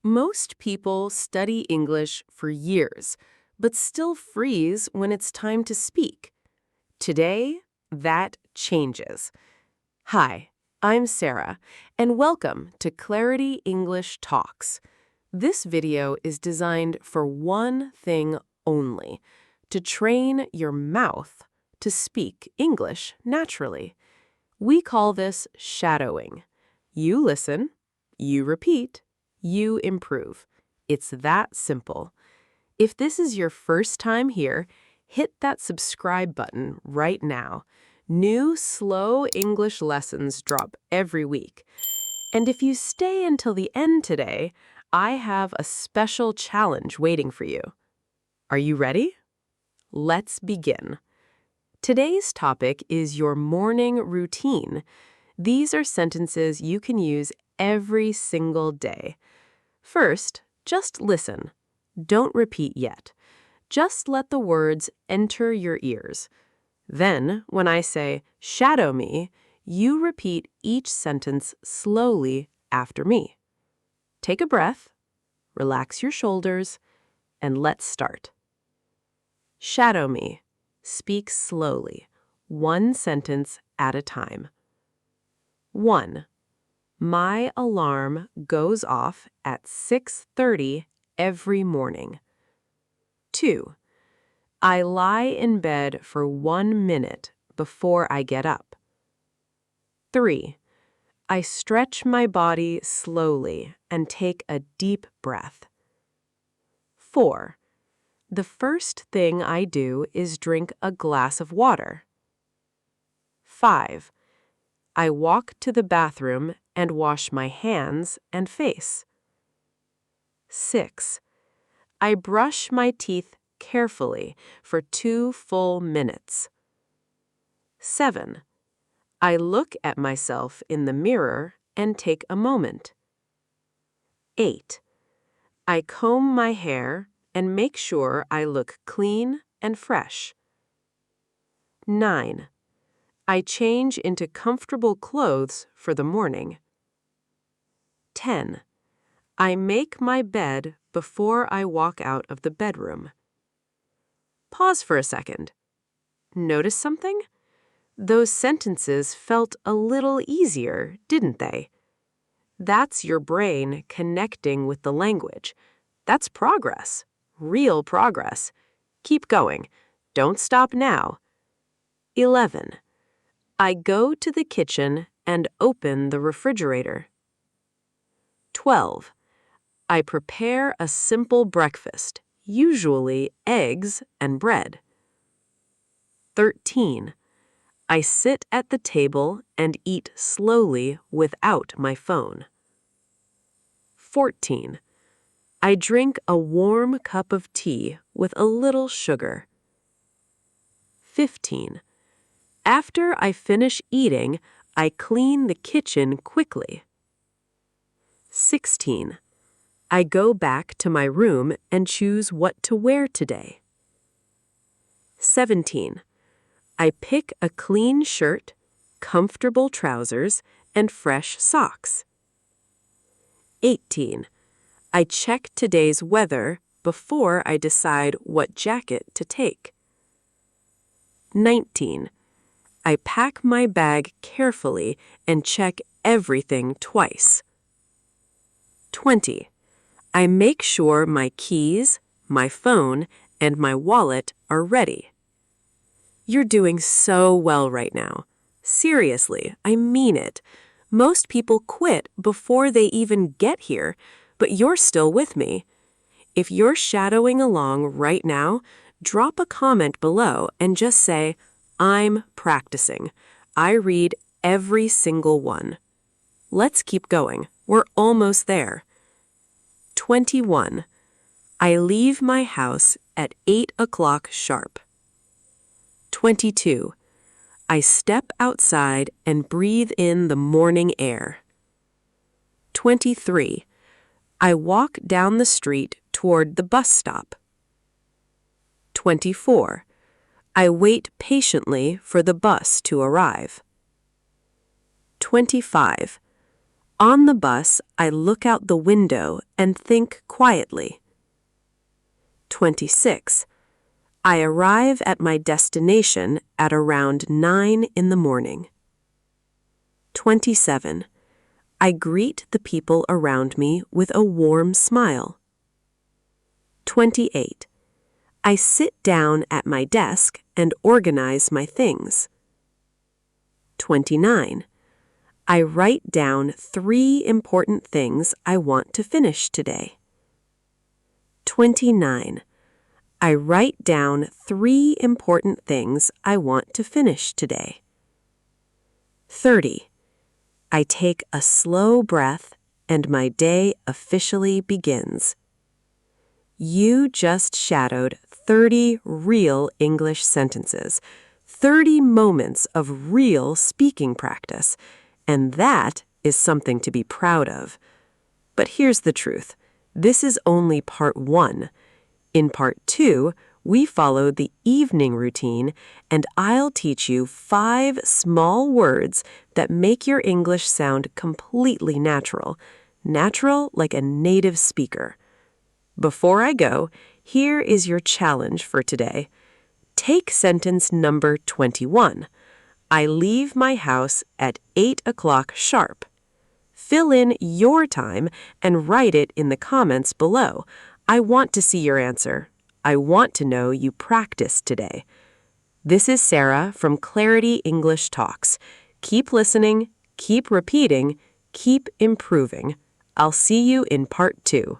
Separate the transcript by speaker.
Speaker 1: Most people study English for years, but still freeze when it's time to speak. Today, that changes. Hi, I'm Sarah, and welcome to Clarity English Talks. This video is designed for one thing only: to train your mouth to speak English naturally. We call this shadowing. You listen, you repeat, you improve. It's that simple. If this is your first time here, hit that subscribe button right now. New slow English lessons drop every week. And if you stay until the end today, I have a special challenge waiting for you. Are you ready? Let's begin. Today's topic is your morning routine. These are sentences you can use every single day. First, just listen. Don't repeat yet. Just let the words enter your ears. Then, when I say, shadow me, you repeat each sentence slowly after me. Take a breath, relax your shoulders, and let's start. Shadow me. Speak slowly, one sentence at a time. 1. My alarm goes off at 6:30 every morning. 2. I lie in bed for 1 minute before I get up. 3. I stretch my body slowly and take a deep breath. 4. The first thing I do is drink a glass of water. 5. I walk to the bathroom and wash my hands and face. 6. I brush my teeth carefully for 2 full minutes. 7. I look at myself in the mirror and take a moment. 8. I comb my hair and make sure I look clean and fresh. 9. I change into comfortable clothes for the morning. 10. I make my bed before I walk out of the bedroom. Pause for a second. Notice something? Those sentences felt a little easier, didn't they? That's your brain connecting with the language. That's progress. Real progress. Keep going. Don't stop now. 11. I go to the kitchen and open the refrigerator. 12. I prepare a simple breakfast, usually eggs and bread. 13. I sit at the table and eat slowly without my phone. 14. I drink a warm cup of tea with a little sugar. 15. After I finish eating, I clean the kitchen quickly. 16. I go back to my room and choose what to wear today. 17. I pick a clean shirt, comfortable trousers, and fresh socks. 18. I check today's weather before I decide what jacket to take. 19. I pack my bag carefully and check everything twice. 20. I make sure my keys, my phone, and my wallet are ready. You're doing so well right now. Seriously, I mean it. Most people quit before they even get here, but you're still with me. If you're shadowing along right now, drop a comment below and just say, I'm practicing. I read every single one. Let's keep going. We're almost there. 21. I leave my house at 8 o'clock sharp. 22. I step outside and breathe in the morning air. 23. I walk down the street toward the bus stop. 24. I wait patiently for the bus to arrive. 25. On the bus, I look out the window and think quietly. 26. I arrive at my destination at around 9 in the morning. 27. I greet the people around me with a warm smile. 28. I sit down at my desk and organize my things. 29. I write down 3 important things I want to finish today. 29. I write down 3 important things I want to finish today. 30. I take a slow breath and my day officially begins. You just shadowed 30 real English sentences, 30 moments of real speaking practice, and that is something to be proud of. But here's the truth. This is only part 1. In part 2, we follow the evening routine, and I'll teach you 5 small words that make your English sound completely natural like a native speaker. Before I go, here is your challenge for today. Take sentence number 21. I leave my house at 8 o'clock sharp. Fill in your time and write it in the comments below. I want to see your answer. I want to know you practiced today. This is Sarah from Clarity English Talks. Keep listening, keep repeating, keep improving. I'll see you in part 2.